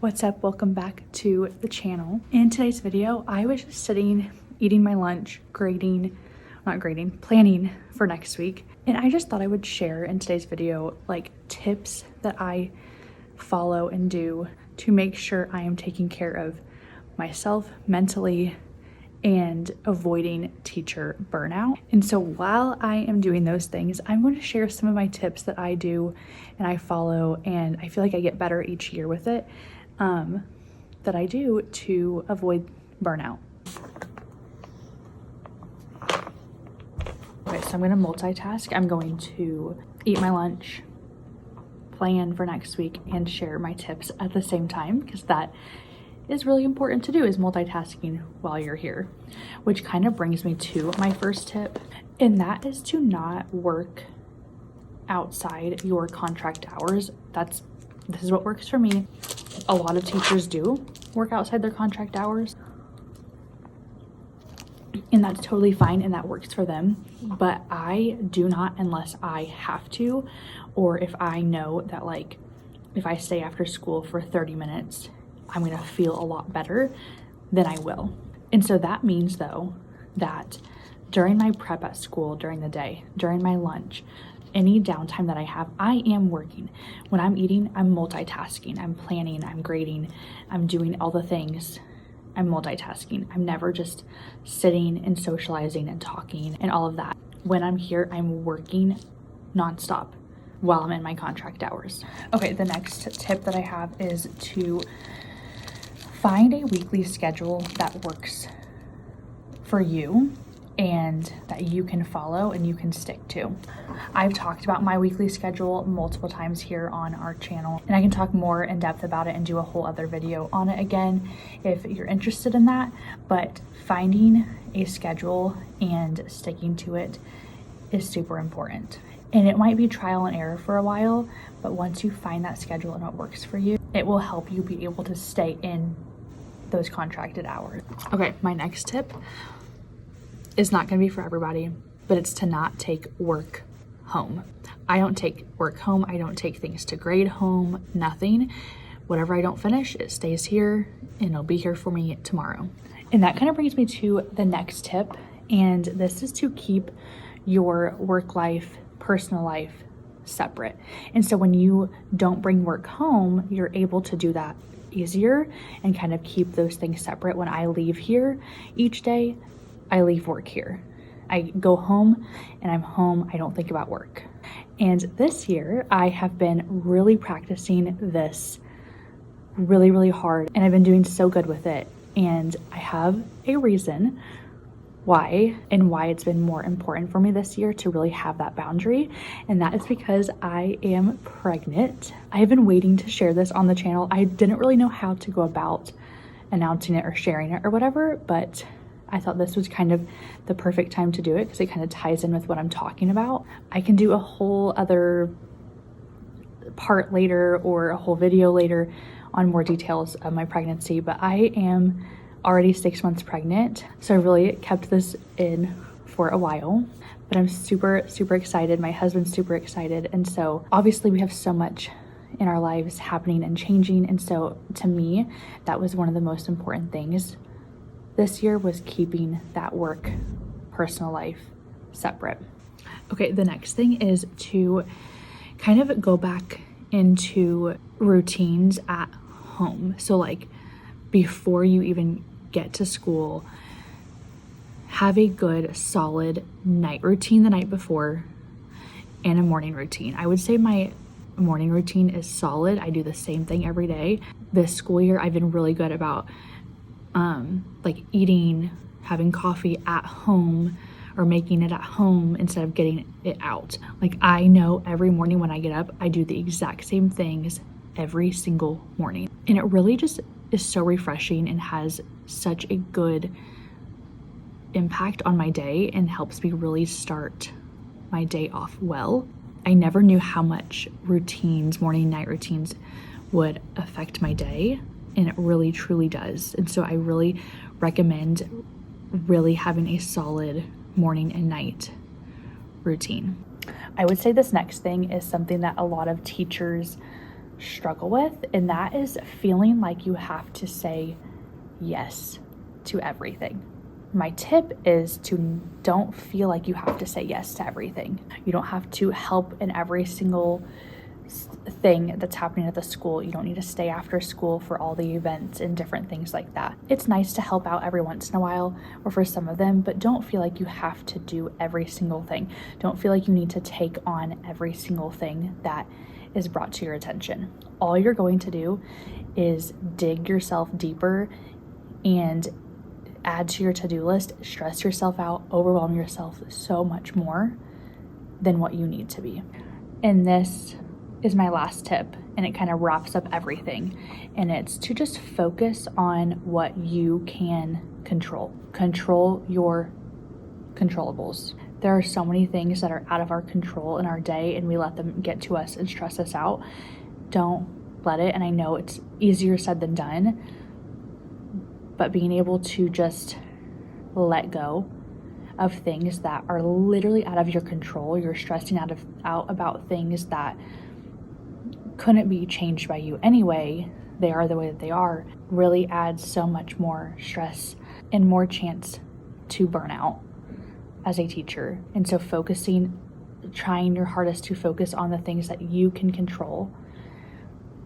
What's up? Welcome back to the channel. In today's video, I was just sitting, eating my lunch, planning for next week. And I just thought I would share in today's video like tips that I follow and do to make sure I am taking care of myself mentally and avoiding teacher burnout. And so while I am doing those things, I'm going to share some of my tips that I do and I follow, and I feel like I get better each year with it, that I do to avoid burnout. Okay, so I'm going to multitask. I'm going to eat my lunch, plan for next week, and share my tips at the same time, because that is really important to do, is multitasking while you're here. Which kind of brings me to my first tip, and that is to not work outside your contract hours. This is what works for me. A lot of teachers do work outside their contract hours, and that's totally fine, and that works for them. But I do not unless I have to, or if I know that, like, if I stay after school for 30 minutes, I'm gonna feel a lot better, then I will. And so that means, though, that during my prep at school, during the day, during my lunch, any downtime that I have, I am working. When I'm eating, I'm multitasking. I'm planning, I'm grading, I'm doing all the things. I'm multitasking. I'm never just sitting and socializing and talking and all of that. When I'm here, I'm working nonstop while I'm in my contract hours. Okay, the next tip that I have is to find a weekly schedule that works for you and that you can follow and you can stick to. I've talked about my weekly schedule multiple times here on our channel, and I can talk more in depth about it and do a whole other video on it again if you're interested in that. But finding a schedule and sticking to it is super important. And it might be trial and error for a while, but once you find that schedule and what works for you, it will help you be able to stay in those contracted hours. Okay, my next tip is not going to be for everybody, but it's to not take work home. I don't take work home. I don't take things to grade home, nothing. Whatever I don't finish, it stays here and it'll be here for me tomorrow. And that kind of brings me to the next tip, and this is to keep your work life, personal life separate. And so when you don't bring work home, you're able to do that easier and kind of keep those things separate. When I leave here each day, I leave work here. I go home and I'm home. I don't think about work. And this year I have been really practicing this really hard, and I've been doing so good with it. And I have a reason why it's been more important for me this year to really have that boundary, and that is because I am pregnant. I have been waiting to share this on the channel. I didn't really know how to go about announcing it or sharing it or whatever, but I thought this was kind of the perfect time to do it because it kind of ties in with what I'm talking about. I can do a whole other part later or a whole video later on more details of my pregnancy, but I am already 6 months pregnant, so I really kept this in for a while. But I'm super excited. My husband's super excited, and so obviously we have so much in our lives happening and changing, and so to me that was one of the most important things this year, was keeping that work personal life separate. Okay, the next thing is to kind of go back into routines at home. So like before you even get to school, have a good solid night routine the night before and a morning routine. I would say my morning routine is solid. I do the same thing every day. This school year I've been really good about like eating, having coffee at home or making it at home instead of getting it out. Like I know every morning when I get up, I do the exact same things every single morning. And it really just is so refreshing and has such a good impact on my day and helps me really start my day off well. I never knew how much routines, morning, night routines would affect my day, and it really truly does. And so I really recommend really having a solid morning and night routine. I would say this next thing is something that a lot of teachers struggle with, and that is feeling like you have to say yes to everything. My tip is to don't feel like you have to say yes to everything. You don't have to help in every single thing that's happening at the school. You don't need to stay after school for all the events and different things like that. It's nice to help out every once in a while, or for some of them, but don't feel like you have to do every single thing. Don't feel like you need to take on every single thing that is brought to your attention. All you're going to do is dig yourself deeper and add to your to-do list, stress yourself out, overwhelm yourself so much more than what you need to be. And this is my last tip, and it kind of wraps up everything. And it's to just focus on what you can control. Control your controllables. There are so many things that are out of our control in our day, and we let them get to us and stress us out. Don't let it. And I know it's easier said than done, but being able to just let go of things that are literally out of your control. You're stressing out about things that couldn't be changed by you anyway. They are the way that they are. Really adds so much more stress and more chance to burnout as a teacher. And so trying your hardest to focus on the things that you can control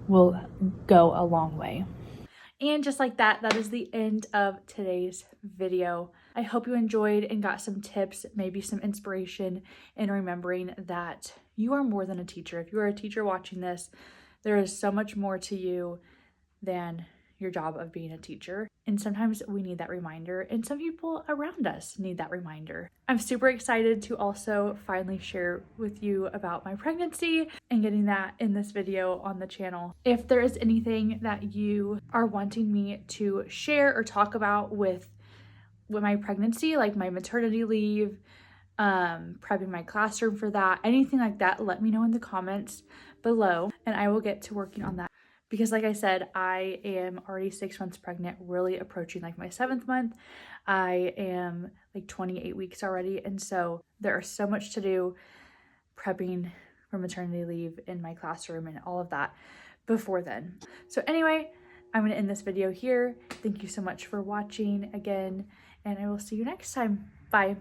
will go a long way. And just like that, that is the end of today's video. I hope you enjoyed and got some tips, maybe some inspiration in remembering that you are more than a teacher. If you are a teacher watching this, there is so much more to you than your job of being a teacher. And sometimes we need that reminder, and some people around us need that reminder. I'm super excited to also finally share with you about my pregnancy and getting that in this video on the channel. If there is anything that you are wanting me to share or talk about with my pregnancy, like my maternity leave, prepping my classroom for that, anything like that, let me know in the comments below, and I will get to working on that. Because like I said, I am already 6 months pregnant, really approaching like my 7th month. I am like 28 weeks already. And so there is so much to do prepping for maternity leave in my classroom and all of that before then. So anyway, I'm going to end this video here. Thank you so much for watching again, and I will see you next time. Bye.